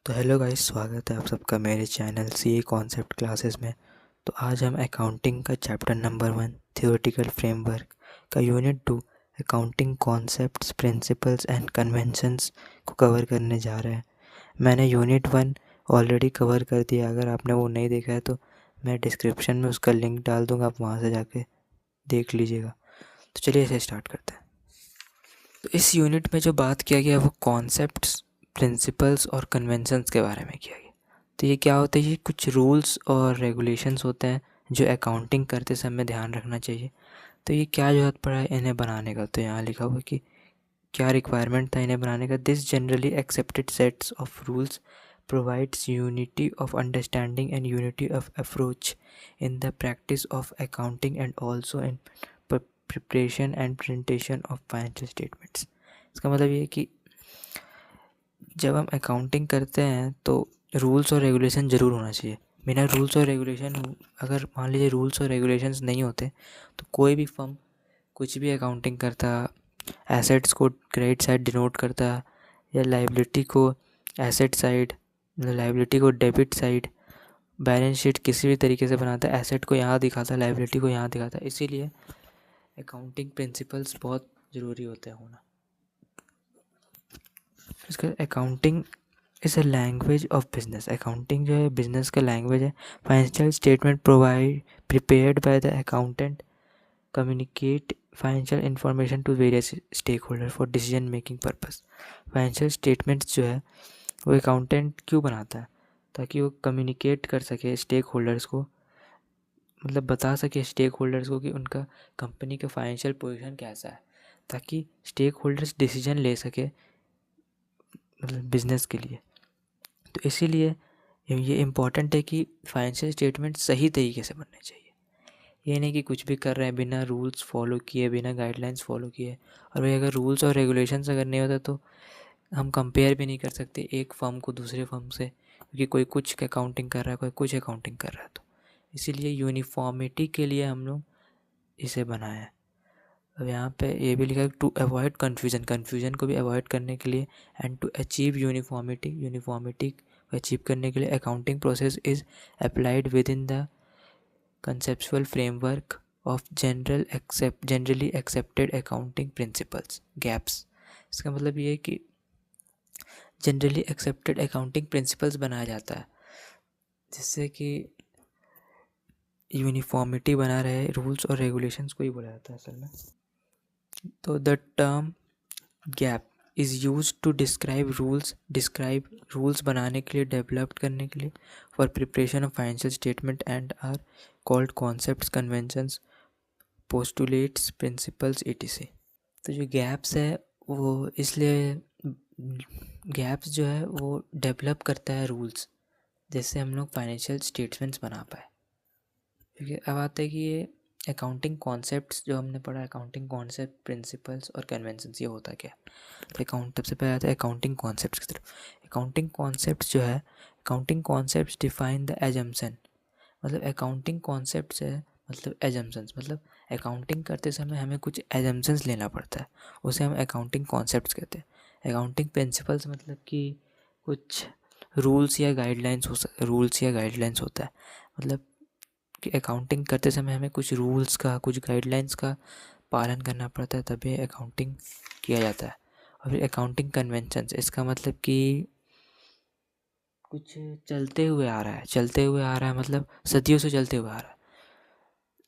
तो hello guys, स्वागत है आप सबका मेरे चैनल सीए कॉन्सेप्ट क्लासेस में। तो आज हम अकाउंटिंग का चैप्टर नंबर 1 थ्योरेटिकल फ्रेमवर्क का unit 2 accounting concepts principles and conventions को कवर करने जा रहे हैं। मैंने यूनिट 1 ऑलरेडी कवर कर दिया। अगर आपने वो नहीं देखा है तो मैं डिस्क्रिप्शन में उसका लिंक डाल दूँगा, आप वहाँ से जाके देख लीजिएगा। तो चलिए इसे स्टार्ट करते हैं। तो इस यूनिट में जो बात किया गया वो कॉन्सेप्ट्स, प्रिंसिपल्स और कन्वेंशंस के बारे में किया गया। तो ये क्या होता है, ये कुछ रूल्स और रेगुलेशंस होते हैं जो अकाउंटिंग करते समय ध्यान रखना चाहिए। तो ये क्या ज़रूरत पड़ा है इन्हें बनाने का, तो यहाँ लिखा हुआ कि क्या रिक्वायरमेंट था इन्हें बनाने का। This generally accepted sets of rules provides unity of understanding and unity of approach in the practice of accounting and also in preparation and presentation of financial statements. इसका मतलब ये है कि जब हम अकाउंटिंग करते हैं तो रूल्स और रेगुलेशन ज़रूर होना चाहिए। बिना रूल्स और रेगुलेशन, अगर मान लीजिए रूल्स और रेगुलेशंस नहीं होते तो कोई भी फर्म कुछ भी अकाउंटिंग करता, एसेट्स को क्रेडिट साइड डिनोट करता या लाइबिलिटी को एसेट साइड, लाइबिलिटी को डेबिट साइड, बैलेंस शीट किसी भी तरीके से बनाता, एसेट को यहाँ दिखाता, लाइबिलिटी को यहाँ दिखाता। इसीलिए अकाउंटिंग प्रिंसिपल्स बहुत ज़रूरी होते हैं होना। इसका accounting is a language of business. Accounting जो है बिजनेस का लैंग्वेज है। Financial statement prepared by the accountant communicate financial information to various stake holder for decision making purpose. Financial statements जो है वो अकाउंटेंट क्यों बनाता है, ताकि वो कम्युनिकेट कर सके स्टेक होल्डर्स को, मतलब बता सके स्टेक होल्डर्स को कि उनका कंपनी का फाइनेंशियल पोजीशन कैसा है, ताकि स्टेक होल्डर्स डिसीजन ले सके मतलब बिजनेस के लिए। तो इसीलिए ये इम्पॉर्टेंट है कि फाइनेंशियल स्टेटमेंट सही तरीके से बनने चाहिए। ये नहीं कि कुछ भी कर रहे हैं बिना रूल्स फॉलो किए, बिना गाइडलाइंस फॉलो किए। और भाई अगर रूल्स और रेगुलेशंस अगर नहीं होता तो हम कंपेयर भी नहीं कर सकते एक फर्म को दूसरे फर्म से, क्योंकि कोई कुछ अकाउंटिंग कर रहा है, कोई कुछ अकाउंटिंग कर रहा है। तो इसीलिए यूनिफॉर्मिटी के लिए हम लोग इसे बनाए हैं। अब यहाँ पे ये भी लिखा है टू अवॉइड कन्फ्यूजन को भी अवॉइड करने के लिए, एंड टू अचीव यूनिफॉर्मिटी को अचीव करने के लिए accounting process is applied with in the conceptual framework of generally accepted accounting principles gaps. इसका मतलब ये है कि जनरली एक्सेप्टेड अकाउंटिंग प्रिंसिपल्स बनाया जाता है जिससे कि यूनिफॉर्मिटी बना रहे। रूल्स और रेगुलेशंस को ही बोला जाता है असल में। तो the term GAAP is use to describe rules बनाने के लिए, डेवलप्ड करने के लिए, for preparation of financial statement and are called concepts, conventions, postulates, principles etc। तो जो गैप्स है वो इसलिए गैप्स जो है वो डेवलप करता है रूल्स, जिससे हम लोग फाइनेंशियल स्टेटमेंट्स बना पाए। क्योंकि अब आता है कि ये अकाउंटिंग कॉन्सेप्ट्स जो हमने पढ़ा, अकाउंटिंग कॉन्सेप्ट, प्रिंसिपल्स और कन्वेंशंस, ये होता क्या है। तो सबसे पहले आता है अकाउंटिंग कॉन्सेप्ट्स की तरफ। अकाउंटिंग कॉन्सेप्ट्स जो है, accounting concepts define the assumption. मतलब अकाउंटिंग कॉन्सेप्ट्स है मतलब एजम्पशंस, मतलब अकाउंटिंग करते समय हमें कुछ एजम्पशंस लेना पड़ता है, उसे हम अकाउंटिंग कॉन्सेप्ट्स कहते हैं। अकाउंटिंग प्रिंसिपल्स मतलब कि कुछ रूल्स या गाइडलाइंस होता है। मतलब कि अकाउंटिंग करते समय हमें कुछ रूल्स का, कुछ गाइडलाइंस का पालन करना पड़ता है, तभी अकाउंटिंग किया जाता है। और फिर अकाउंटिंग कन्वेंशंस, इसका मतलब कि कुछ चलते हुए आ रहा है, मतलब सदियों से चलते हुए आ रहा है।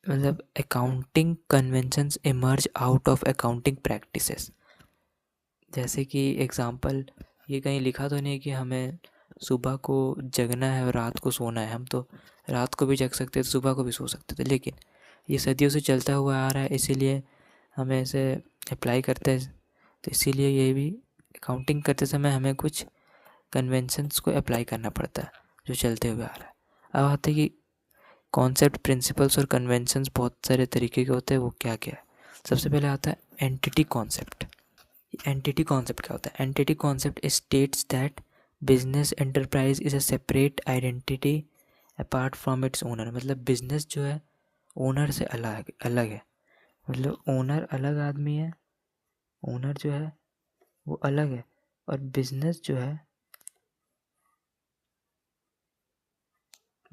मतलब accounting conventions emerge out of accounting practices. जैसे कि एग्जांपल, ये कहीं लिखा तो नहीं है कि हमें सुबह को जगना है और रात को सोना है। हम तो रात को भी जग सकते थे, सुबह को भी सो सकते थे, लेकिन ये सदियों से चलता हुआ आ रहा है, इसीलिए हमें इसे अप्लाई करते हैं। तो इसीलिए ये भी अकाउंटिंग करते समय हमें कुछ कन्वेंशंस को अप्लाई करना पड़ता है जो चलते हुए आ रहा है। अब आते हैं कि कॉन्सेप्ट, प्रिंसिपल्स और कन्वेंशंस बहुत सारे तरीके के होते हैं, वो क्या क्या है। सबसे पहले आता है एंटिटी कॉन्सेप्ट। एंटिटी कॉन्सेप्ट क्या होता है? Entity concept states that business enterprise is a separate identity apart from its owner. मतलब बिजनेस जो है ओनर से अलग है। मतलब ओनर अलग आदमी है, ओनर जो है वो अलग है, और बिजनेस जो है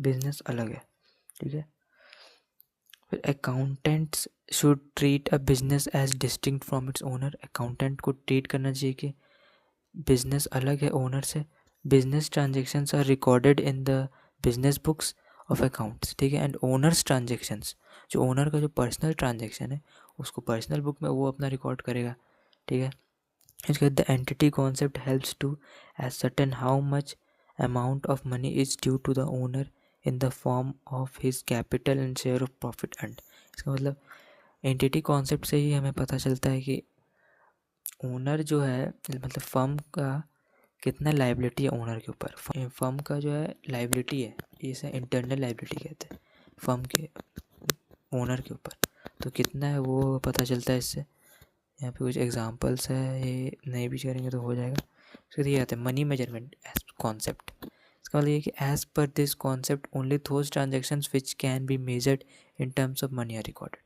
बिजनेस अलग है, ठीक है। फिर accountants should treat a business as distinct from its owner. Accountant को ट्रीट करना चाहिए कि बिजनेस अलग है ओनर से। Business transactions are recorded in the business books of accounts, ठीक है। एंड ओनर्स ट्रांजेक्शन्स, जो ओनर का जो पर्सनल ट्रांजेक्शन है उसको पर्सनल बुक में वो अपना रिकॉर्ड करेगा, ठीक है। इसके बाद the entity concept helps to ascertain how much amount of money is due to the owner in the form of his capital and share of profit earned. इसका मतलब एंटिटी कॉन्सेप्ट से ही हमें पता चलता है कि ओनर जो है, मतलब फर्म का कितना लाइबिलिटी है ओनर के ऊपर। फर्म का जो है लाइबिलिटी है, इसे इंटरनल लाइबिलिटी कहते हैं फर्म के ओनर के ऊपर, तो कितना है वो पता चलता है इससे। यहाँ पे कुछ एग्जांपल्स है, ये नहीं भी करेंगे तो हो जाएगा। फिर ये आता है मनी मेजरमेंट एज कॉन्सेप्ट। इसका मतलब ये कि as per this concept only those transactions which can be measured in terms of money are recorded.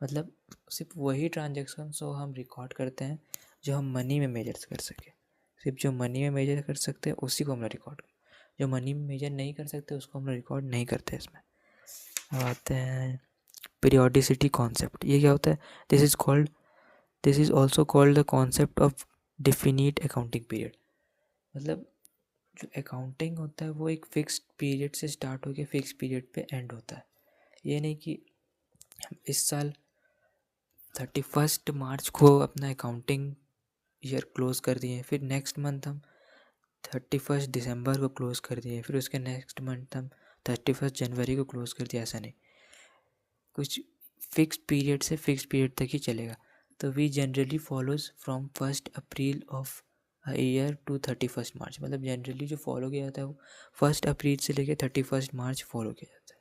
मतलब सिर्फ वही ट्रांजेक्शन्स जो हम रिकॉर्ड करते हैं जो हम मनी में मेजर कर सके। सिर्फ जो मनी में मेजर कर सकते हैं उसी को हम रिकॉर्ड करते हैं, जो मनी में मेजर नहीं कर सकते उसको हम रिकॉर्ड नहीं करते इसमें। अब आते हैं पीरियोडिसिटी कॉन्सेप्ट। ये क्या होता है? This is also called the concept of definite accounting period. मतलब जो अकाउंटिंग होता है वो एक फिक्स्ड पीरियड से स्टार्ट होकर फिक्स पीरियड पे एंड होता है। ये नहीं कि हम इस साल 31 मार्च को अपना अकाउंटिंग ईयर क्लोज़ कर दिए, फिर नेक्स्ट मंथ हम 31 दिसंबर को क्लोज़ कर दिए, फिर उसके नेक्स्ट मंथ हम 31 जनवरी को क्लोज़ कर दिया। ऐसा नहीं, कुछ फिक्स पीरियड से फिक्स पीरियड तक ही चलेगा। तो we generally follows from 1 April of year to 31 March. मतलब जनरली जो फॉलो किया जाता है वो 1 अप्रैल से लेकर 31 मार्च फॉलो किया जाता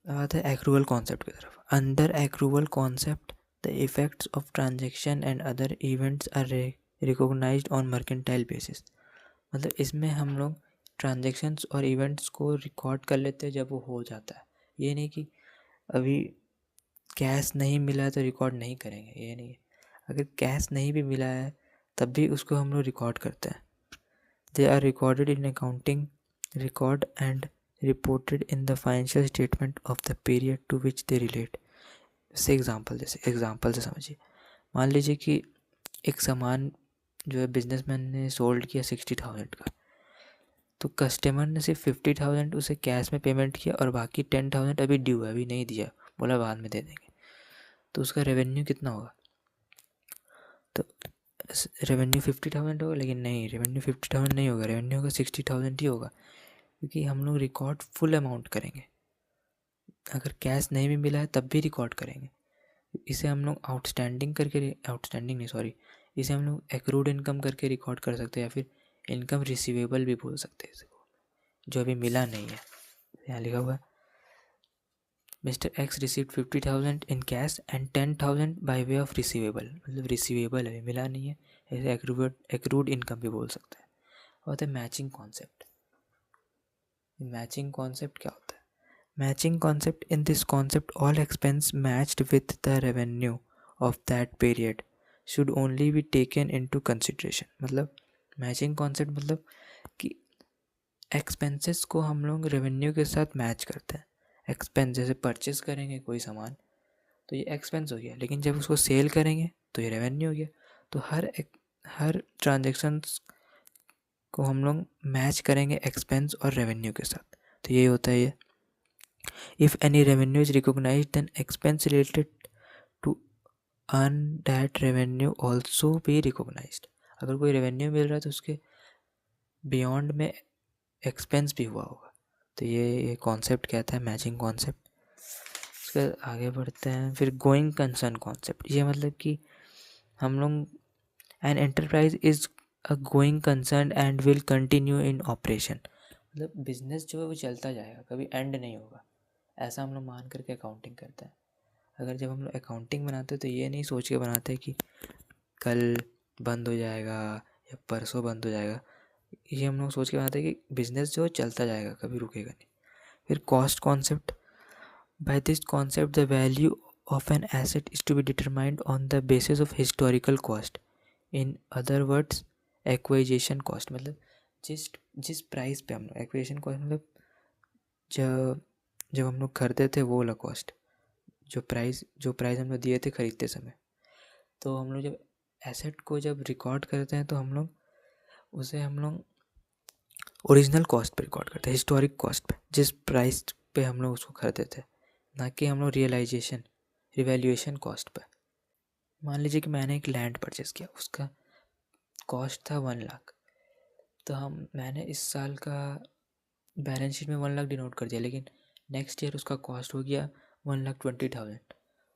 है। आता है एक्रूवल कॉन्सेप्ट की तरफ। Under accrual concept the effects of transaction and other events are recognised on mercantile basis. मतलब इसमें हम लोग ट्रांजेक्शन्स और इवेंट्स को रिकॉर्ड कर लेते हैं जब वो हो जाता है। ये नहीं कि अभी कैश नहीं मिला तो रिकॉर्ड नहीं करेंगे, ये नहीं है। अगर कैश नहीं भी मिला है तब भी उसको हम लोग रिकॉर्ड करते हैं। They are recorded in accounting record and reported in the financial statement of the period to which they relate. जैसे एग्जाम्पल से समझिए। मान लीजिए कि एक सामान जो है बिजनेसमैन ने सोल्ड किया 60,000 का, तो कस्टमर ने सिर्फ 50,000 उसे कैश में पेमेंट किया और बाकी 10,000 अभी ड्यू है, अभी नहीं दिया, बोला बाद में दे देंगे। तो उसका रेवेन्यू कितना होगा? तो रेवेन्यू 50,000 होगा, लेकिन नहीं, रेवेन्यू 50,000 नहीं होगा, रेवेन्यू होगा 60,000 ही होगा, क्योंकि हम लोग रिकॉर्ड फुल अमाउंट करेंगे। अगर कैश नहीं भी मिला है तब भी रिकॉर्ड करेंगे। इसे हम लोग इसे हम लोग एक्रूड इनकम करके रिकॉर्ड कर सकते हैं, या फिर इनकम रिसीवेबल भी बोल सकते हैं इसको, जो अभी मिला नहीं है। यहाँ लिखा हुआ है mister x received 50,000 in cash and 10,000 by way of receivable. मतलब रिसीवेबल है, मिला नहीं है, ऐसे एक्रूड इनकम भी बोल सकते हैं। और है मैचिंग कॉन्सेप्ट। मैचिंग कॉन्सेप्ट क्या होता है? Matching concept, in this concept all expense matched with the revenue of that period should only be taken into consideration. मतलब मैचिंग कॉन्सेप्ट मतलब कि एक्सपेंसेस को हम लोग रेवेन्यू के साथ मैच करते हैं। एक्सपेंस जैसे परचेस करेंगे कोई सामान तो ये एक्सपेंस हो गया, लेकिन जब उसको सेल करेंगे तो ये रेवेन्यू हो गया। तो हर ट्रांजेक्शन्स को हम लोग मैच करेंगे एक्सपेंस और रेवेन्यू के साथ। तो यही होता है ये। If any revenue is recognised then expense related to earn that revenue also be recognised. अगर कोई रेवेन्यू मिल रहा है तो उसके बियॉन्ड में एक्सपेंस भी हुआ होगा। तो ये कॉन्सेप्ट कहता है मैचिंग कॉन्सेप्ट। उसके आगे बढ़ते हैं फिर गोइंग कंसर्न कॉन्सेप्ट। ये मतलब कि हम लोग an enterprise is a going concern and will continue in operation. मतलब बिजनेस जो है वो चलता जाएगा, कभी एंड नहीं होगा, ऐसा हम लोग मान करके अकाउंटिंग करते हैं। अगर जब हम लोग अकाउंटिंग बनाते हैं तो ये नहीं सोच के बनाते हैं कि कल बंद हो जाएगा या परसों बंद हो जाएगा। ये हम लोग सोच के बनाते हैं कि बिजनेस जो चलता जाएगा, कभी रुकेगा नहीं। फिर cost concept. By this concept the value of an asset is to be determined on the basis of historical cost. In other words acquisition cost. मतलब जिस प्राइस पे हम लोग एक्वाइजेशन कॉस्ट मतलब जब जब हम लोग खरीदे थे वो वाला कॉस्ट, जो प्राइस हम लोग दिए थे खरीदते समय। तो हम लोग जब एसेट को जब रिकॉर्ड करते हैं तो हम लोग ओरिजिनल कॉस्ट पे रिकॉर्ड करते हैं, हिस्टोरिक कॉस्ट पे, जिस प्राइस पे हम लोग उसको खरीदे थे, ना कि हम लोग रिवैल्यूएशन कॉस्ट पे। मान लीजिए कि मैंने एक लैंड परचेस किया, उसका कॉस्ट था 1 लाख, तो मैंने इस साल का बैलेंस शीट में 1 लाख डिनोट कर दिया, लेकिन नेक्स्ट ईयर उसका कॉस्ट हो गया 1,20,000,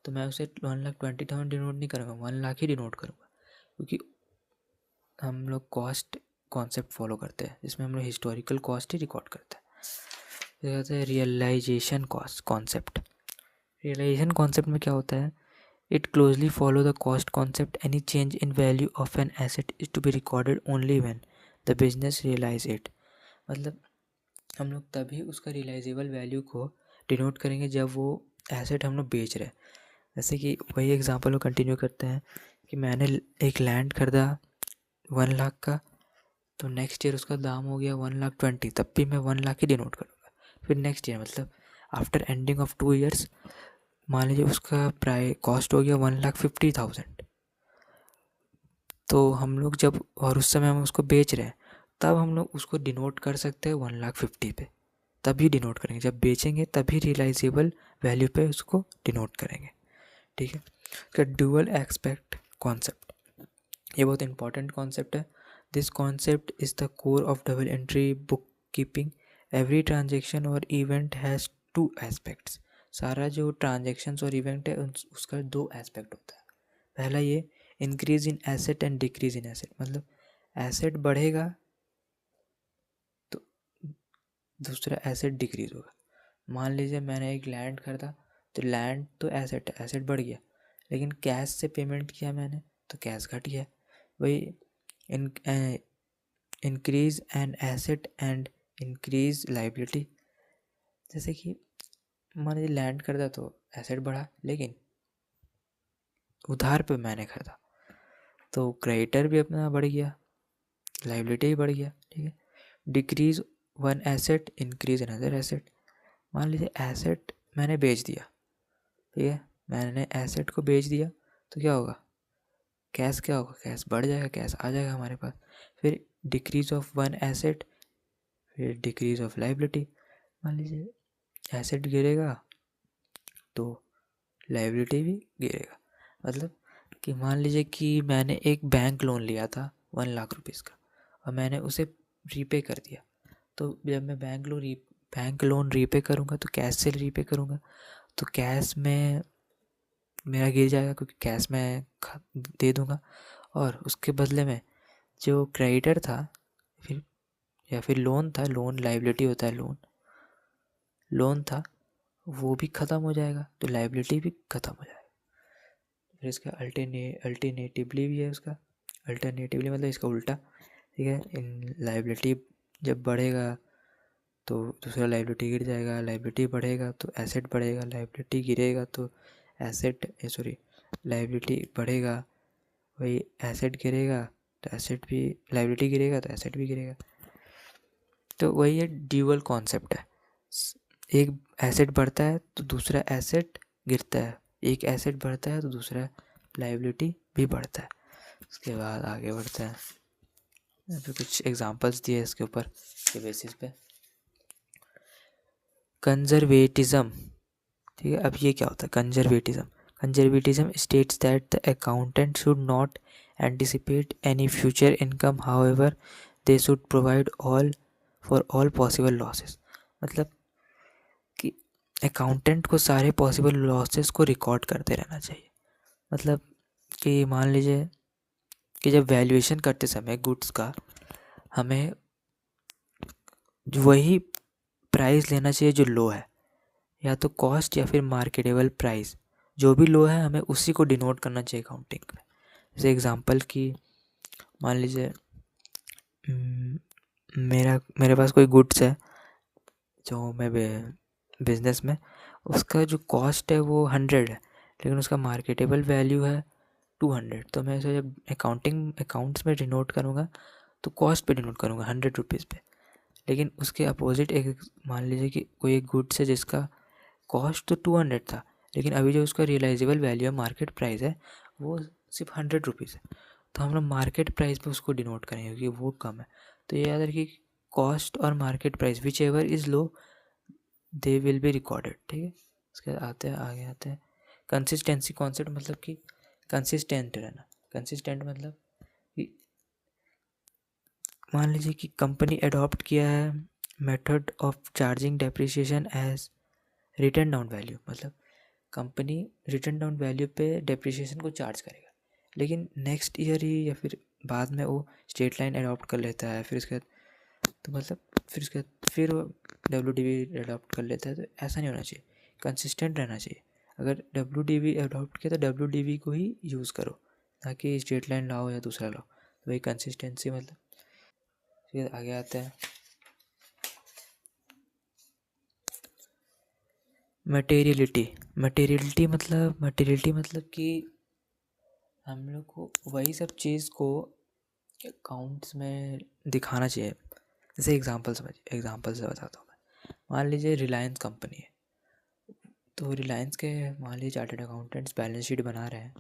तो मैं उसे 1,20,000 डिनोट नहीं करूँगा, 1 लाख ही डिनोट करूँगा, क्योंकि हम लोग कॉस्ट कॉन्सेप्ट फॉलो करते हैं जिसमें हम लोग हिस्टोरिकल कॉस्ट ही रिकॉर्ड करते हैं। ये कहते हैं realisation cost concept. Realisation concept में क्या होता है, it closely follow the cost concept, any change in value of an asset is to be recorded only when the business realise it. मतलब हम लोग तभी उसका रियलाइजेबल वैल्यू को डिनोट करेंगे जब वो एसेट हम लोग बेच रहे हैं। जैसे कि वही एग्जांपल को कंटिन्यू करते हैं कि मैंने एक लैंड खरीदा 1 लाख का, तो नेक्स्ट ईयर उसका दाम हो गया 1,20,000, तब भी मैं 1 लाख ही डिनोट करूँगा। फिर नेक्स्ट ईयर मतलब आफ्टर एंडिंग ऑफ 2 ईयर्स मान लीजिए उसका प्राइस कॉस्ट हो गया 1,50,000, तो हम लोग जब और उस समय हम उसको बेच रहे हैं तब हम लोग उसको डिनोट कर सकते हैं 1,50,000 पे, तभी डिनोट करेंगे। जब बेचेंगे तभी रियलाइजेबल वैल्यू पे उसको डिनोट करेंगे, ठीक है। उसका ड्यूअल एक्सपेक्ट कॉन्सेप्ट, ये बहुत इंपॉर्टेंट कॉन्सेप्ट है। This concept is the core of double entry book keeping. Every transaction और इवेंट हैज़ 2 एस्पेक्ट्स। सारा जो ट्रांजेक्शन्स और इवेंट है उसका 2 एस्पेक्ट होता है। पहला ये increase in asset and decrease in asset, मतलब एसेट बढ़ेगा तो दूसरा एसेट डिक्रीज होगा। मान लीजिए मैंने एक लैंड खरीदा, तो लैंड तो एसेट है, एसेट बढ़ गया, लेकिन कैश से पेमेंट किया मैंने तो कैश घट गया। वही increase an asset and increase liability. जैसे कि मान लीजिए लैंड खरीदा तो एसेट बढ़ा, लेकिन उधार पे मैंने खरीदा तो क्रेडिटर भी अपना बढ़ गया, लाइबिलिटी भी बढ़ गया, ठीक है। Decrease one asset increase another asset. मान लीजिए एसेट मैंने बेच दिया, ठीक है, मैंने एसेट को बेच दिया तो क्या होगा, कैश क्या होगा, कैश बढ़ जाएगा, कैश आ जाएगा हमारे पास। फिर डिक्रीज ऑफ वन एसेट, फिर डिक्रीज ऑफ लाइबिलिटी। मान लीजिए एसेट गिरेगा तो लाइबिलिटी भी गिरेगा। मतलब कि मान लीजिए कि मैंने एक बैंक लोन लिया था 1 लाख रुपीज़ का और मैंने उसे रीपे कर दिया, तो जब मैं बैंक लोन रीपे करूँगा तो कैश से रीपे करूँगा, तो कैश में मेरा गिर जाएगा क्योंकि कैश मैं दे दूँगा, और उसके बदले में जो क्रेडिटर था फिर लोन था, लोन लाइबिलिटी होता है, लोन था वो भी ख़त्म हो जाएगा, तो लाइबिलिटी भी ख़त्म हो जाएगा। फिर इसका अल्टरनेटिवली भी है, उसका अल्टरनेटिवली मतलब इसका उल्टा, ठीक है। इन लाइबिलिटी जब बढ़ेगा तो दूसरा लाइबिलिटी गिर जाएगा, लाइबिलिटी बढ़ेगा तो एसेट बढ़ेगा, लाइबिलिटी गिरेगा तो लाइबिलिटी बढ़ेगा, वही एसेट गिरेगा तो एसेट भी, लाइबिलिटी गिरेगा तो एसेट भी गिरेगा। तो वही है, ड्यूअल कॉन्सेप्ट है। एक एसेट बढ़ता है तो दूसरा एसेट गिरता है, एक एसेट बढ़ता है तो दूसरा लाइबिलिटी भी बढ़ता है। उसके बाद आगे बढ़ते हैं, यहाँ पे कुछ एग्जांपल्स दिए इसके ऊपर के बेसिस पे। कंजर्वेटिज्म, ठीक है। अब ये क्या होता है conservatism states that the accountant should not anticipate any future income, however they should provide for all possible losses. मतलब कि अकाउंटेंट को सारे पॉसिबल लॉसेस को रिकॉर्ड करते रहना चाहिए। मतलब कि मान लीजिए कि जब वैल्यूएशन करते समय गुड्स का हमें वही प्राइस लेना चाहिए जो लो है, या तो कॉस्ट या फिर मार्केटेबल प्राइस, जो भी लो है हमें उसी को डिनोट करना चाहिए अकाउंटिंग में। जैसे एग्जांपल कि मान लीजिए मेरे पास कोई गुड्स है जो मैं बिजनेस में, उसका जो कॉस्ट है वो 100 है, लेकिन उसका मार्केटेबल वैल्यू है 200, तो मैं इसे जब अकाउंट्स में डिनोट करूँगा तो कॉस्ट पे डिनोट करूँगा 100 रुपीज़ पे, लेकिन उसके अपोजिट एक मान लीजिए कि कोई एक गुड्स है जिसका कॉस्ट तो 200 था, लेकिन अभी जो उसका रियलाइजेबल वैल्यू है, मार्केट प्राइस है, वो सिर्फ 100 रुपीज़ है। तो हम लोग मार्केट प्राइस पे उसको डिनोट करेंगे क्योंकि वो कम है। तो ये याद रखिए, कॉस्ट और market price which ever is low they will be recorded. ठीक है, उसके बाद आगे आते हैं कंसिस्टेंसी कॉन्सेप्ट, मतलब कि कंसिस्टेंट रहना। कंसिस्टेंट मतलब कि मान लीजिए कि कंपनी अडॉप्ट किया है method of charging depreciation as written down value, मतलब कंपनी रिटर्न डाउन वैल्यू पे डेप्रिसिएशन को चार्ज करेगा, लेकिन नेक्स्ट ईयर ही या फिर बाद में वो स्ट्रेट लाइन अडॉप्ट कर लेता है, फिर उसके बाद तो मतलब फिर उसके बाद फिर वो WDV अडॉप्ट कर लेता है। तो ऐसा नहीं होना चाहिए, कंसिस्टेंट रहना चाहिए। अगर WDV अडॉप्ट किया तो WDV को ही यूज़ करो, ताकि स्ट्रेट लाइन लाओ या दूसरा लाओ। तो वही कंसिस्टेंसी मतलब। फिर आगे आता है मटेरियलिटी। मटेरियलिटी मतलब कि हम लोग को वही सब चीज़ को अकाउंट्स में दिखाना चाहिए। जैसे एग्जांपल से बताता हूँ मैं। मान लीजिए रिलायंस कंपनी है, तो रिलायंस के मान लीजिए चार्टर्ड अकाउंटेंट्स बैलेंस शीट बना रहे हैं,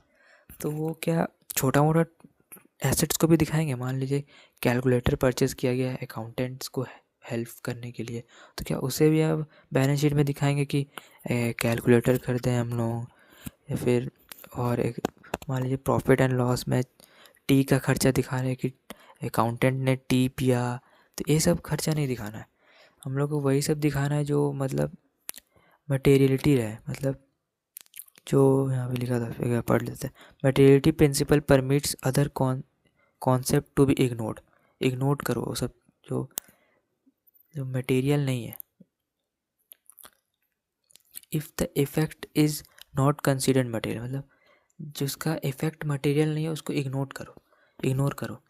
तो वो क्या छोटा मोटा एसेट्स को भी दिखाएंगे। मान लीजिए कैलकुलेटर परचेज़ किया गया है अकाउंटेंट्स को हेल्प करने के लिए, तो क्या उसे भी आप बैलेंस शीट में दिखाएंगे कि कैलकुलेटर खरीदे हम लोग, या फिर और एक मान लीजिए प्रॉफिट एंड लॉस में टी का खर्चा दिखा रहे हैं कि अकाउंटेंट ने टी पिया, तो ये सब खर्चा नहीं दिखाना है। हम लोग को वही सब दिखाना है जो मतलब मटेरियलिटी रहे। मतलब जो यहाँ पे लिखा था, फिर पढ़ लेते हैं। Materiality principle permits other concept to be ignored. Ignore करो वो सब जो जो मटेरियल नहीं है। If the effect is not considered material, मतलब जिसका इफेक्ट मटेरियल नहीं है उसको इग्नोर करो।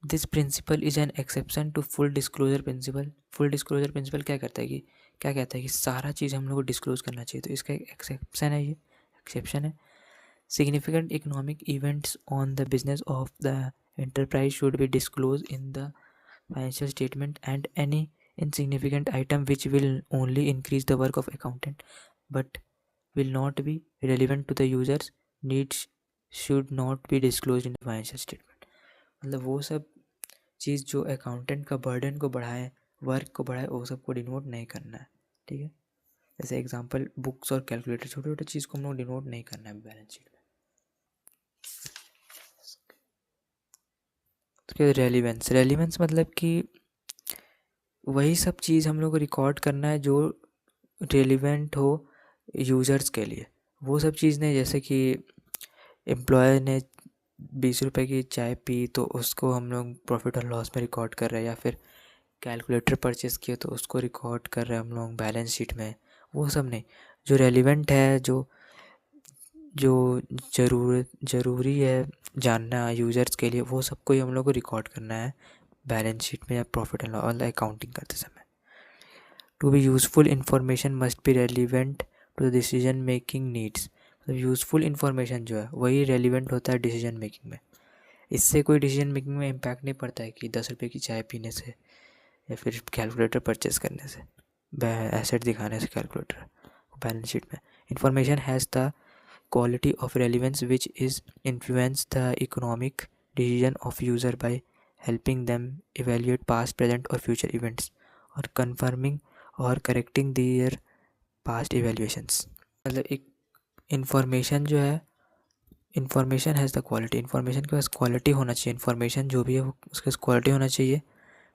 This principle is an exception to full disclosure principle. Full disclosure principle क्या करता है कि क्या कहता है कि सारा चीज़ हम लोग को डिस्क्लोज करना चाहिए, तो इसका एक एक्सेप्शन है, ये एक्सेप्शन है। Significant economic events on the business of the enterprise should be disclosed in the financial statement, and any insignificant item which will only increase the work of accountant but will not be relevant to the users needs should not be disclosed in the financial statement। मतलब वो सब चीज़ जो accountant का burden को बढ़ाए, work को बढ़ाए, वो सब को डिनोट नहीं करना है। ठीक है, जैसे एग्जांपल बुक्स और कैलकुलेटर, छोटे छोटे चीज़ को हम लोग डिनोट नहीं करना है बैलेंस शीट में। तो रेलिवेंस मतलब कि वही सब चीज़ हम लोग को रिकॉर्ड करना है जो रेलिवेंट हो यूज़र्स के लिए। वो सब चीज़ नहीं, जैसे कि एम्प्लॉयर ने 20 रुपए की चाय पी तो उसको हम लोग प्रॉफिट और लॉस में रिकॉर्ड कर रहे हैं, या फिर कैलकुलेटर परचेज़ किया तो उसको रिकॉर्ड कर रहे हैं हम लोग बैलेंस शीट में। वो सब नहीं, जो रेलिवेंट है, जो जो ज़रूरी है जानना यूज़र्स के लिए, वो सबको ही हम लोग को रिकॉर्ड करना है बैलेंस शीट में या प्रॉफिट एंड लॉस अकाउंटिंग करते समय। To be useful information must be relevant to the decision making needs. मतलब यूज़फुल इंफॉर्मेशन जो है वही रेलिवेंट होता है डिसीजन मेकिंग में। इससे कोई डिसीजन मेकिंग में इम्पैक्ट नहीं पड़ता है कि 10 रुपये की चाय पीने से या फिर कैलकुलेटर परचेस करने से, एसेट दिखाने से कैलकुलेटर बैलेंस शीट में। Information has the quality of relevance which is influence the economic decision of user by helping them evaluate past, present or future events or confirming or correcting their past evaluations। मतलब एक information जो है, information has the quality, information के पास quality होना चाहिए। Information जो भी है वो उसके पास क्वालिटी होना चाहिए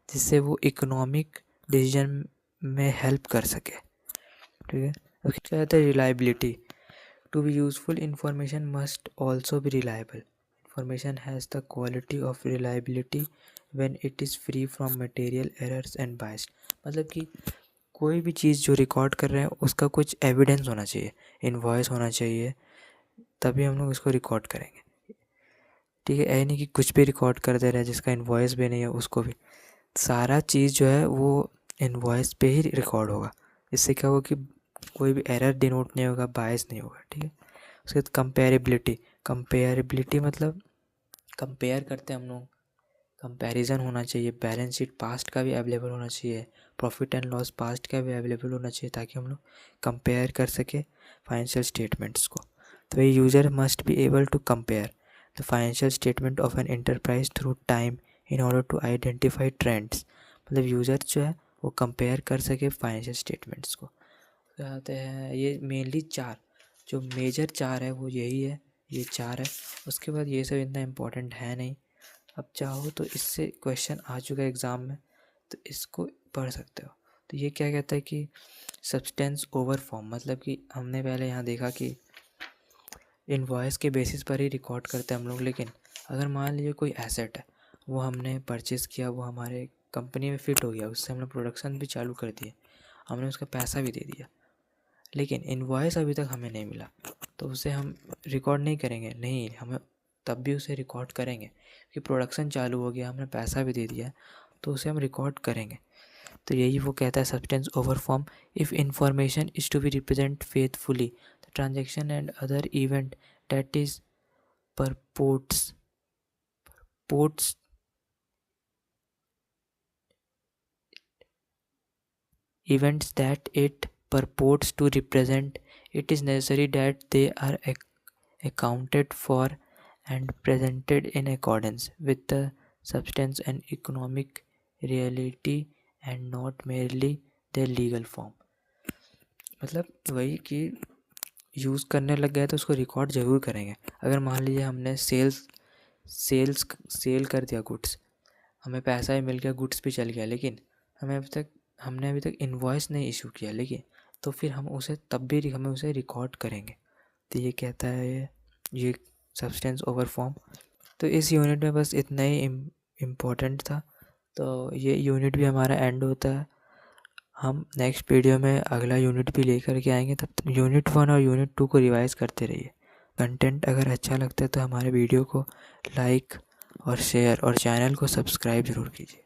जिससे वो इकोनॉमिक डिसीजन में हेल्प कर सके। ठीक है, उसके क्या कहते हैं reliability. To be useful, information must also be reliable. Information has the quality of reliability when it is free from material errors and bias। मतलब कि कोई भी चीज़ जो रिकॉर्ड कर रहे हैं उसका कुछ एविडेंस होना चाहिए, इनवॉइस होना चाहिए, तभी हम लोग इसको रिकॉर्ड करेंगे। ठीक है, ऐसा नहीं कि कुछ भी रिकॉर्ड कर दे रहे हैं जिसका इनवॉइस भी नहीं है उसको भी। सारा चीज़ जो है वो इनवॉइस पे ही रिकॉर्ड होगा। इससे क्या होगा कि कोई भी एरर डिनोट नहीं होगा, बायस नहीं होगा। ठीक है, उसके बाद कंपेरेबिलिटी। कंपेरेबिलिटी मतलब कंपेयर करते हैं हम लोग कंपैरिजन होना चाहिए, बैलेंस शीट पास्ट का भी अवेलेबल होना चाहिए, प्रॉफिट एंड लॉस पास्ट का भी अवेलेबल होना चाहिए, ताकि हम लोग कंपेयर कर सके फाइनेंशियल स्टेटमेंट्स को। तो ये user must be able to compare the financial statement of an enterprise through time in order to identify trends. मतलब यूज़र जो है वो कंपेयर कर सके फाइनेंशियल स्टेटमेंट्स को। कहते हैं ये मेनली चार जो मेजर चार है वो यही है, ये चार है। उसके बाद ये सब इतना इम्पोर्टेंट है नहीं। अब चाहो तो इससे क्वेश्चन आ चुका है एग्ज़ाम में, तो इसको पढ़ सकते हो। तो ये क्या कहता है कि सब्सटेंस ओवर फॉर्म, मतलब कि हमने पहले यहाँ देखा कि इनवॉइस के बेसिस पर ही रिकॉर्ड करते हैं हम लोग, लेकिन अगर मान लीजिए कोई एसेट है वो हमने परचेज़ किया, वो हमारे कंपनी में फिट हो गया, उससे हमने प्रोडक्शन भी चालू कर दिए, हमने उसका पैसा भी दे दिया, लेकिन इनवॉइस अभी तक हमें नहीं मिला, तो उसे हम रिकॉर्ड नहीं करेंगे? नहीं, हमें तब भी उसे रिकॉर्ड करेंगे कि प्रोडक्शन चालू हो गया, हमने पैसा भी दे दिया, तो उसे हम रिकॉर्ड करेंगे। तो यही वो कहता है substance over form. If information is to be represent faithfully the transaction and other event that is purports events that it purports to represent, it is necessary that they are accounted for and presented in accordance with the substance and economic reality and not merely their legal form। मतलब वही कि use करने लग गए तो उसको record ज़रूर करेंगे। अगर मान लीजिए हमने सेल कर दिया गुड्स, हमें पैसा भी मिल गया, गुड्स भी चल गया, लेकिन हमने अभी तक इनवॉइस नहीं इशू किया, लेकिन तो फिर हम उसे तब भी हमें उसे रिकॉर्ड करेंगे। तो ये कहता है ये सब्सटेंस ओवर फॉर्म। तो इस यूनिट में बस इतना ही इम्पोर्टेंट था। तो ये यूनिट भी हमारा एंड होता है। हम नेक्स्ट वीडियो में अगला यूनिट भी लेकर के आएंगे। तब यूनिट 1 और यूनिट 2 को रिवाइज़ करते रहिए। कंटेंट अगर अच्छा लगता है तो हमारे वीडियो को लाइक और शेयर और चैनल को सब्सक्राइब ज़रूर कीजिए।